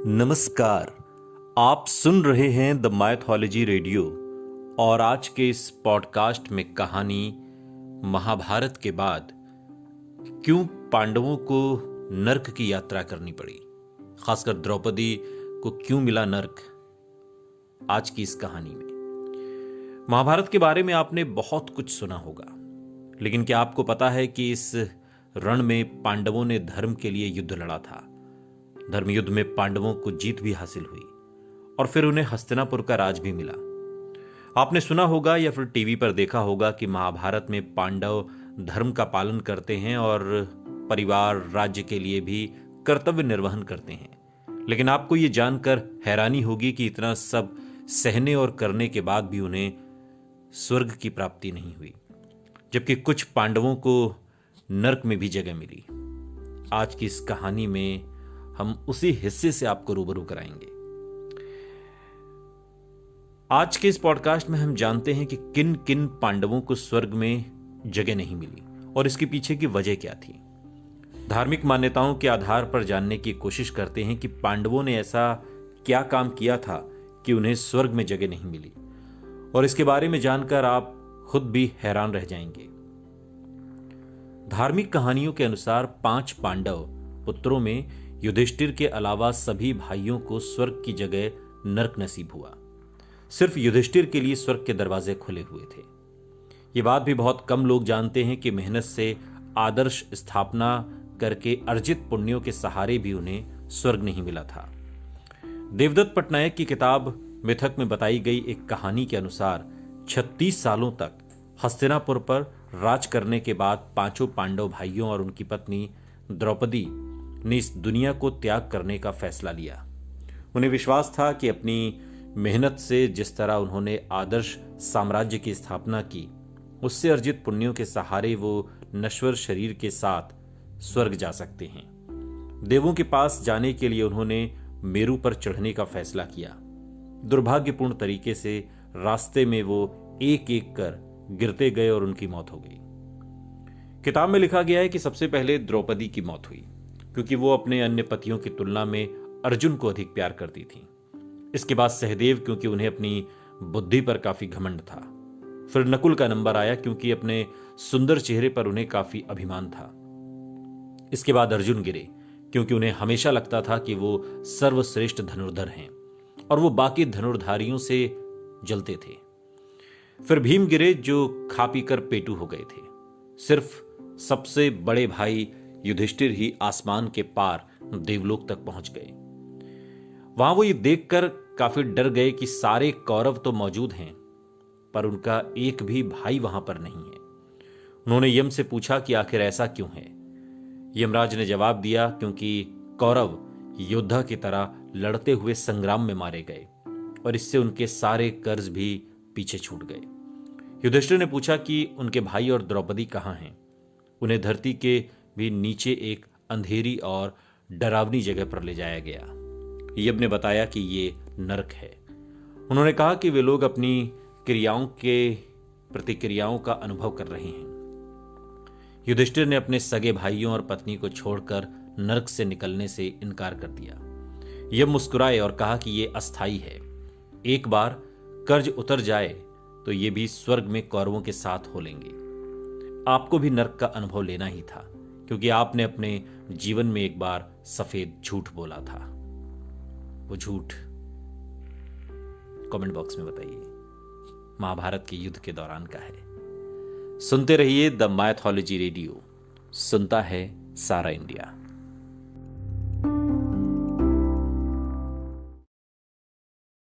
नमस्कार। आप सुन रहे हैं द माइथोलॉजी रेडियो और आज के इस पॉडकास्ट में कहानी महाभारत के बाद क्यों पांडवों को नर्क की यात्रा करनी पड़ी, खासकर द्रौपदी को क्यों मिला नर्क। आज की इस कहानी में महाभारत के बारे में आपने बहुत कुछ सुना होगा, लेकिन क्या आपको पता है कि इस रण में पांडवों ने धर्म के लिए युद्ध लड़ा था। धर्म युद्ध में पांडवों को जीत भी हासिल हुई और फिर उन्हें हस्तिनापुर का राज भी मिला। आपने सुना होगा या फिर टीवी पर देखा होगा कि महाभारत में पांडव धर्म का पालन करते हैं और परिवार राज्य के लिए भी कर्तव्य निर्वहन करते हैं। लेकिन आपको यह जानकर हैरानी होगी कि इतना सब सहने और करने के बाद भी उन्हें स्वर्ग की प्राप्ति नहीं हुई, जबकि कुछ पांडवों को नर्क में भी जगह मिली। आज की इस कहानी में हम उसी हिस्से से आपको रूबरू कराएंगे। आज के इस पॉडकास्ट में हम जानते हैं कि किन किन पांडवों को स्वर्ग में जगह नहीं मिली और इसके पीछे की वजह क्या थी। धार्मिक मान्यताओं के आधार पर जानने की कोशिश करते हैं कि पांडवों ने ऐसा क्या काम किया था कि उन्हें स्वर्ग में जगह नहीं मिली, और इसके बारे में जानकर आप खुद भी हैरान रह जाएंगे। धार्मिक कहानियों के अनुसार 5 पांडव पुत्रों में युधिष्ठिर के अलावा सभी भाइयों को स्वर्ग की जगह नर्क नसीब हुआ। सिर्फ युधिष्ठिर के लिए स्वर्ग के दरवाजे खुले हुए थे। ये बात भी बहुत कम लोग जानते हैं कि मेहनत से आदर्श स्थापना करके अर्जित पुण्यों के सहारे भी उन्हें स्वर्ग नहीं मिला था। देवदत्त पटनायक की किताब मिथक में बताई गई एक कहानी के अनुसार 36 सालों तक हस्तिनापुर पर राज करने के बाद 5 पांडव भाइयों और उनकी पत्नी द्रौपदी ने इस दुनिया को त्याग करने का फैसला लिया। उन्हें विश्वास था कि अपनी मेहनत से जिस तरह उन्होंने आदर्श साम्राज्य की स्थापना की, उससे अर्जित पुण्यों के सहारे वो नश्वर शरीर के साथ स्वर्ग जा सकते हैं। देवों के पास जाने के लिए उन्होंने मेरू पर चढ़ने का फैसला किया। दुर्भाग्यपूर्ण तरीके से रास्ते में वो एक एक कर गिरते गए और उनकी मौत हो गई। किताब में लिखा गया है कि सबसे पहले द्रौपदी की मौत हुई, क्योंकि वो अपने अन्य पतियों की तुलना में अर्जुन को अधिक प्यार करती थी। इसके बाद सहदेव, क्योंकि उन्हें अपनी बुद्धि पर काफी घमंड था। फिर नकुल का नंबर आया, क्योंकि अपने सुंदर चेहरे पर उन्हें काफी अभिमान था। इसके बाद अर्जुन गिरे, क्योंकि उन्हें हमेशा लगता था कि वो सर्वश्रेष्ठ धनुर्धर हैं और वो बाकी धनुर्धारियों से जलते थे। फिर भीम गिरे, जो खा पीकर पेटू हो गए थे। सिर्फ सबसे बड़े भाई युधिष्ठिर ही आसमान के पार देवलोक तक पहुंच गए। वहां वो ये देखकर काफी डर गए कि सारे कौरव तो मौजूद हैं, पर उनका एक भी भाई वहां पर नहीं है। उन्होंने यम से पूछा कि आखिर ऐसा क्यों है। यमराज ने जवाब दिया, क्योंकि कौरव योद्धा की तरह लड़ते हुए संग्राम में मारे गए और इससे उनके सारे कर्ज भी पीछे छूट गए। युधिष्ठिर ने पूछा कि उनके भाई और द्रौपदी कहां हैं। उन्हें धरती के भी नीचे एक अंधेरी और डरावनी जगह पर ले जाया गया। यम ने बताया कि ये नरक है। उन्होंने कहा कि वे लोग अपनी क्रियाओं के प्रतिक्रियाओं का अनुभव कर रहे हैं। युधिष्ठिर ने अपने सगे भाइयों और पत्नी को छोड़कर नरक से निकलने से इनकार कर दिया। यम मुस्कुराए और कहा कि ये अस्थाई है। एक बार कर्ज उतर जाए तो ये भी स्वर्ग में कौरवों के साथ हो लेंगे। आपको भी नरक का अनुभव लेना ही था, क्योंकि आपने अपने जीवन में एक बार सफेद झूठ बोला था। वो झूठ कमेंट बॉक्स में बताइए, महाभारत के युद्ध के दौरान का है। सुनते रहिए द माइथोलॉजी रेडियो, सुनता है सारा इंडिया।